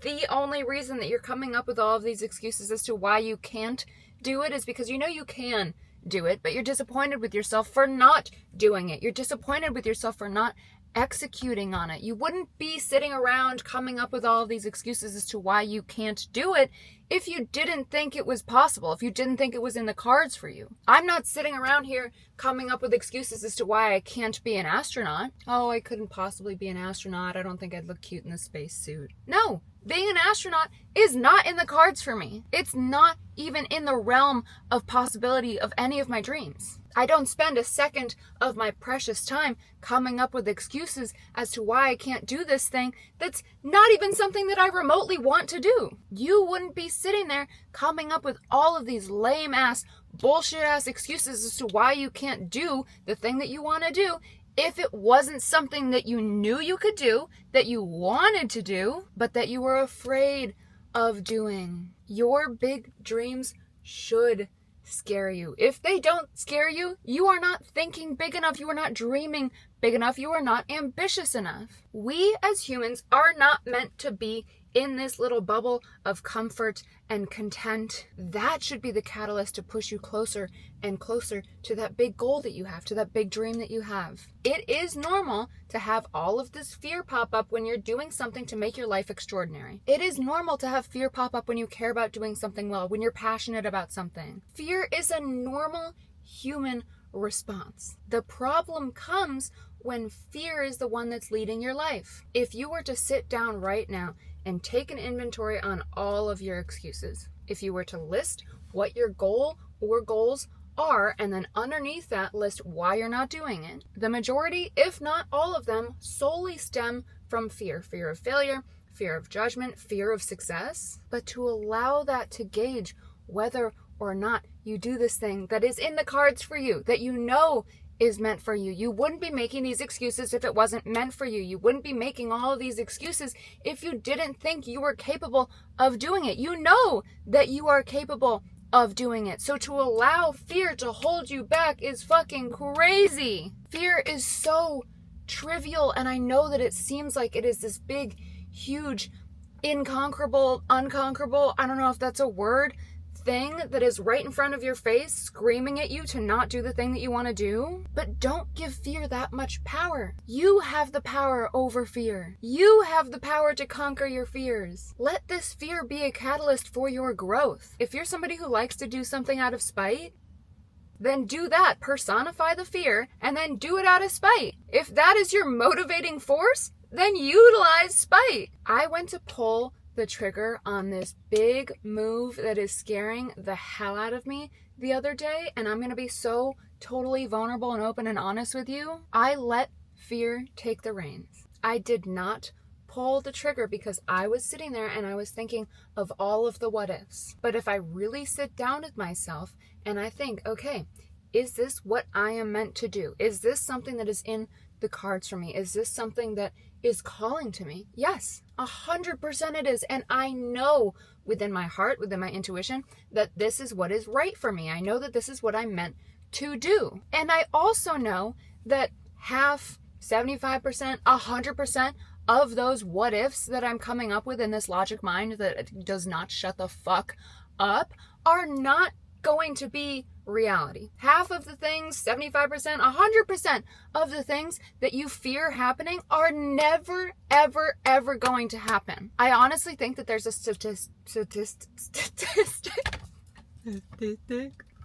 The only reason that you're coming up with all of these excuses as to why you can't do it is because you know you can do it, but you're disappointed with yourself for not doing it. You're disappointed with yourself for not executing on it. You wouldn't be sitting around coming up with all of these excuses as to why you can't do it if you didn't think it was possible, if you didn't think it was in the cards for you. I'm not sitting around here coming up with excuses as to why I can't be an astronaut. Oh, I couldn't possibly be an astronaut. I don't think I'd look cute in the spacesuit. No, being an astronaut is not in the cards for me. It's not even in the realm of possibility of any of my dreams. I don't spend a second of my precious time coming up with excuses as to why I can't do this thing that's not even something that I remotely want to do. You wouldn't be sitting there coming up with all of these lame ass, bullshit ass excuses as to why you can't do the thing that you want to do if it wasn't something that you knew you could do, that you wanted to do, but that you were afraid of doing. Your big dreams should scare you. If they don't scare you, you are not thinking big enough, you are not dreaming big enough, you are not ambitious enough. We as humans are not meant to be in this little bubble of comfort and content. That should be the catalyst to push you closer and closer to that big goal that you have, to that big dream that you have. It is normal to have all of this fear pop up when you're doing something to make your life extraordinary. It is normal to have fear pop up when you care about doing something well, when you're passionate about something. Fear is a normal human response. The problem comes when fear is the one that's leading your life. If you were to sit down right now and take an inventory on all of your excuses, if you were to list what your goal or goals are, and then underneath that list why you're not doing it, the majority, if not all of them, solely stem from fear. Fear of failure, fear of judgment, fear of success. But to allow that to gauge whether or not you do this thing that is in the cards for you, that you know is meant for you. You wouldn't be making these excuses if it wasn't meant for you. You wouldn't be making all of these excuses if you didn't think you were capable of doing it. You know that you are capable of doing it. So to allow fear to hold you back is fucking crazy. Fear is so trivial, and I know that it seems like it is this big, huge, unconquerable, I don't know if that's a word, thing that is right in front of your face screaming at you to not do the thing that you want to do. But don't give fear that much power. You have the power over fear. You have the power to conquer your fears. Let this fear be a catalyst for your growth. If you're somebody who likes to do something out of spite, then do that. Personify the fear and then do it out of spite. If that is your motivating force, then utilize spite. I went to pull the trigger on this big move that is scaring the hell out of me the other day, and I'm going to be so totally vulnerable and open and honest with you. I let fear take the reins. I did not pull the trigger because I was sitting there and I was thinking of all of the what ifs. But if I really sit down with myself and I think, okay, is this what I am meant to do? Is this something that is in the cards for me? Is this something that is calling to me? Yes, 100% it is. And I know within my heart, within my intuition, that this is what is right for me. I know that this is what I'm meant to do. And I also know that half, 75%, 100% of those what ifs that I'm coming up with in this logic mind that does not shut the fuck up are not going to be reality. Half of the things, 75%, 100% of the things that you fear happening are never, ever, ever going to happen. I honestly think that there's a statistic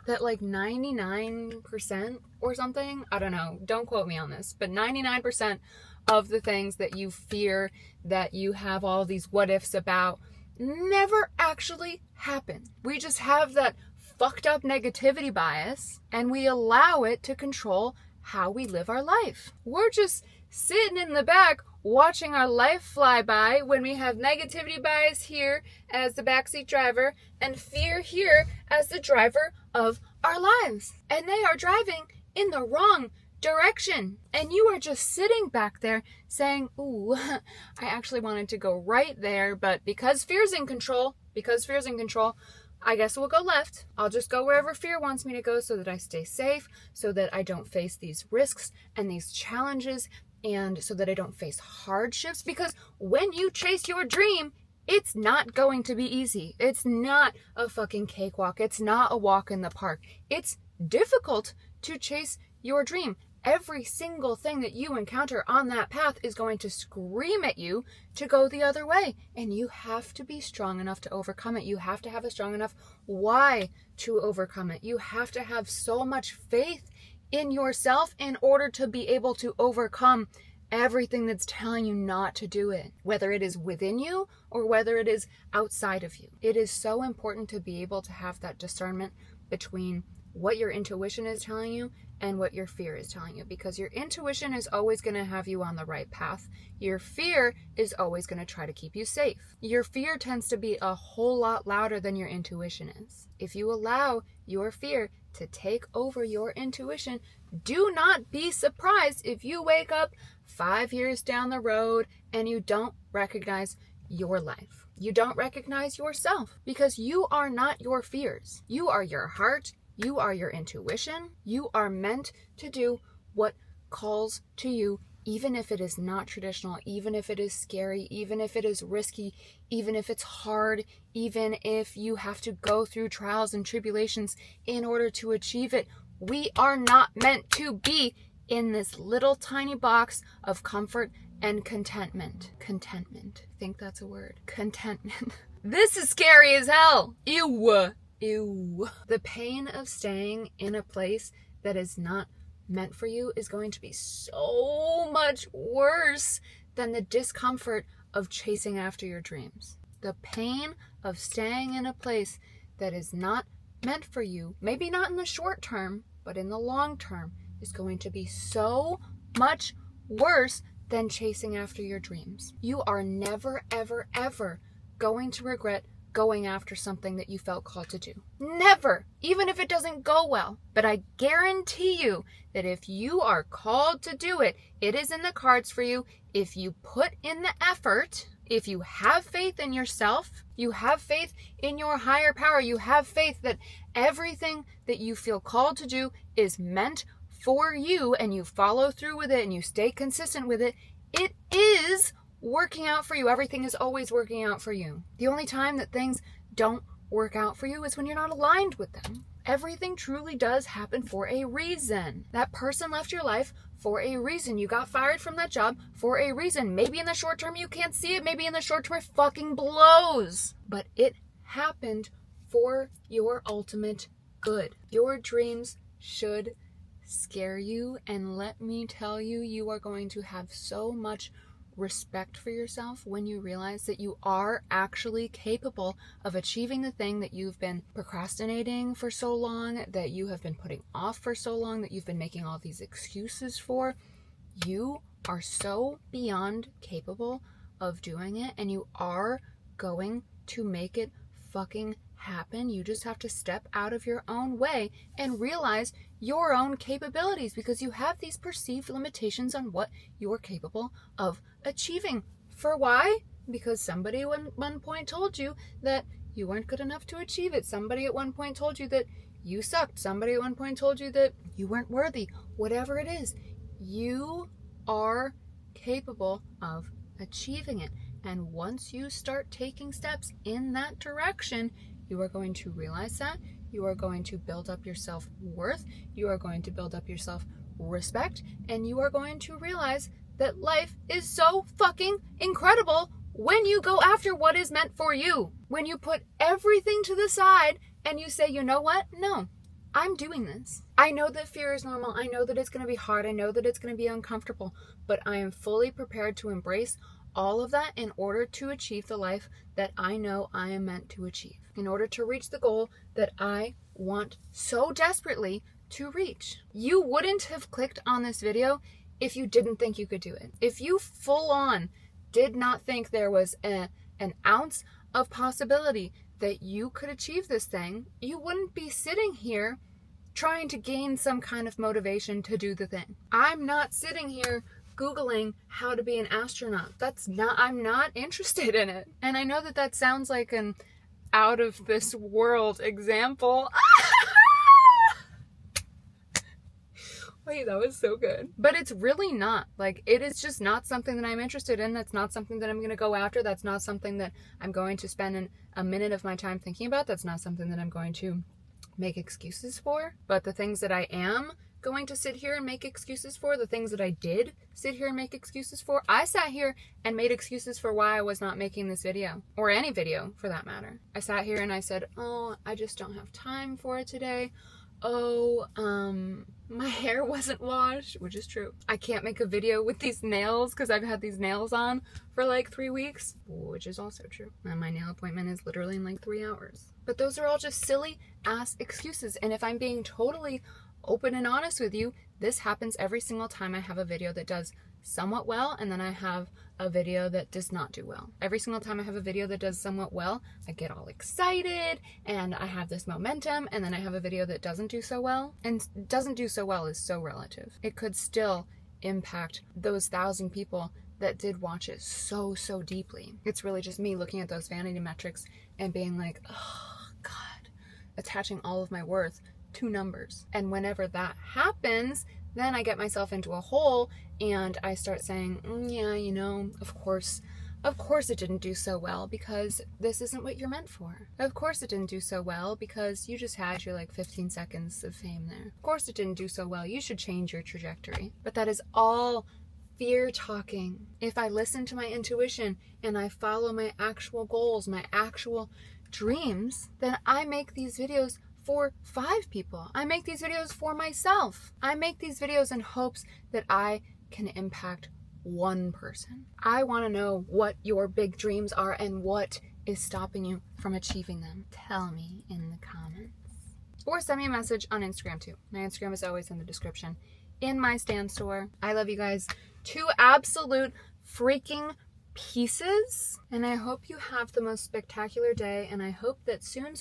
that like 99% or something, I don't know, don't quote me on this, but 99% of the things that you fear, that you have all these what ifs about, never actually happen. We just have that fucked up negativity bias and we allow it to control how we live our life. We're just sitting in the back watching our life fly by when we have negativity bias here as the backseat driver and fear here as the driver of our lives. And they are driving in the wrong direction. And you are just sitting back there saying, ooh, I actually wanted to go right there, but because fear's in control, I guess we'll go left. I'll just go wherever fear wants me to go so that I stay safe, so that I don't face these risks and these challenges, and so that I don't face hardships. Because when you chase your dream, It's not going to be easy. It's not a fucking cakewalk. It's not a walk in the park. It's difficult to chase your dream. Every single thing that you encounter on that path is going to scream at you to go the other way. And you have to be strong enough to overcome it. You have to have a strong enough why to overcome it. You have to have so much faith in yourself in order to be able to overcome everything that's telling you not to do it, whether it is within you or whether it is outside of you. It is so important to be able to have that discernment between what your intuition is telling you and what your fear is telling you, because your intuition is always going to have you on the right path. Your fear is always going to try to keep you safe. Your fear tends to be a whole lot louder than your intuition is. If you allow your fear to take over your intuition, do not be surprised if you wake up 5 years down the road and you don't recognize your life. You don't recognize yourself, because you are not your fears. You are your heart. You are your intuition. You are meant to do what calls to you, even if it is not traditional, even if it is scary, even if it is risky, even if it's hard, even if you have to go through trials and tribulations in order to achieve it. We are not meant to be in this little tiny box of comfort and contentment. Contentment. I think that's a word. Contentment. This is scary as hell. Ew. Ew. The pain of staying in a place that is not meant for you is going to be so much worse than the discomfort of chasing after your dreams. The pain of staying in a place that is not meant for you, maybe not in the short term, but in the long term, is going to be so much worse than chasing after your dreams. You are never, ever, ever going to regret going after something that you felt called to do. Never, even if it doesn't go well. But I guarantee you that if you are called to do it, it is in the cards for you. If you put in the effort, if you have faith in yourself, you have faith in your higher power, you have faith that everything that you feel called to do is meant for you, and you follow through with it and you stay consistent with it, it is working out for you. Everything is always working out for you. The only time that things don't work out for you is when you're not aligned with them. Everything truly does happen for a reason. That person left your life for a reason. You got fired from that job for a reason. Maybe in the short term you can't see it. Maybe in the short term it fucking blows. But it happened for your ultimate good. Your dreams should scare you, and let me tell you, you are going to have so much respect for yourself when you realize that you are actually capable of achieving the thing that you've been procrastinating for so long, that you have been putting off for so long, that you've been making all these excuses for. You are so beyond capable of doing it, and you are going to make it fucking happen. You just have to step out of your own way and realize your own capabilities, because you have these perceived limitations on what you're capable of achieving. For why? Because somebody at one point told you that you weren't good enough to achieve it. Somebody at one point told you that you sucked. Somebody at one point told you that you weren't worthy. Whatever it is, you are capable of achieving it. And once you start taking steps in that direction, you are going to realize that. You are going to build up your self-worth. You are going to build up your self-respect. And you are going to realize that life is so fucking incredible when you go after what is meant for you. When you put everything to the side and you say, you know what? No, I'm doing this. I know that fear is normal. I know that it's going to be hard. I know that it's going to be uncomfortable. But I am fully prepared to embrace all of that in order to achieve the life that I know I am meant to achieve, in order to reach the goal that I want so desperately to reach. You wouldn't have clicked on this video if you didn't think you could do it. If you full on did not think there was an ounce of possibility that you could achieve this thing, you wouldn't be sitting here trying to gain some kind of motivation to do the thing. I'm not sitting here Googling how to be an astronaut. I'm not interested in it. And I know that that sounds like an out of this world example. Wait, that was so good. But it's really not. Like, it is just not something that I'm interested in. That's not something that I'm going to go after. That's not something that I'm going to spend a minute of my time thinking about. That's not something that I'm going to make excuses for. But the things that I am going to sit here and make excuses for, the things that I did sit here and make excuses for, I sat here and made excuses for why I was not making this video, or any video for that matter. I sat here and I said, oh, I just don't have time for it today. Oh, my hair wasn't washed, which is true. I can't make a video with these nails because I've had these nails on for like 3 weeks, which is also true. And my nail appointment is literally in like 3 hours. But those are all just silly ass excuses. And if I'm being totally open and honest with you, this happens every single time I have a video that does somewhat well, and then I have a video that does not do well. Every single time I have a video that does somewhat well, I get all excited and I have this momentum, and then I have a video that doesn't do so well. And doesn't do so well is so relative. It could still impact those 1,000 people that did watch it so deeply. It's really just me looking at those vanity metrics and being like, oh God, attaching all of my worth to numbers. And whenever that happens, then I get myself into a hole and I start saying, yeah, you know, of course it didn't do so well because this isn't what you're meant for. Of course it didn't do so well because you just had your like 15 seconds of fame there. Of course it didn't do so well. You should change your trajectory. But that is all fear talking. If I listen to my intuition and I follow my actual goals, my actual dreams, then I make these videos for 5 people. I make these videos for myself. I make these videos in hopes that I can impact 1 person. I want to know what your big dreams are and what is stopping you from achieving them. Tell me in the comments. Or send me a message on Instagram too. My Instagram is always in the description in my stand store. I love you guys to absolute freaking pieces, and I hope you have the most spectacular day, and I hope that soon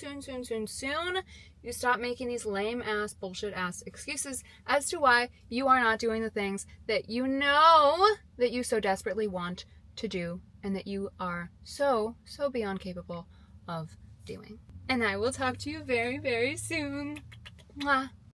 you stop making these lame ass bullshit ass excuses as to why you are not doing the things that you know that you so desperately want to do and that you are so beyond capable of doing. And I will talk to you very soon. Mwah.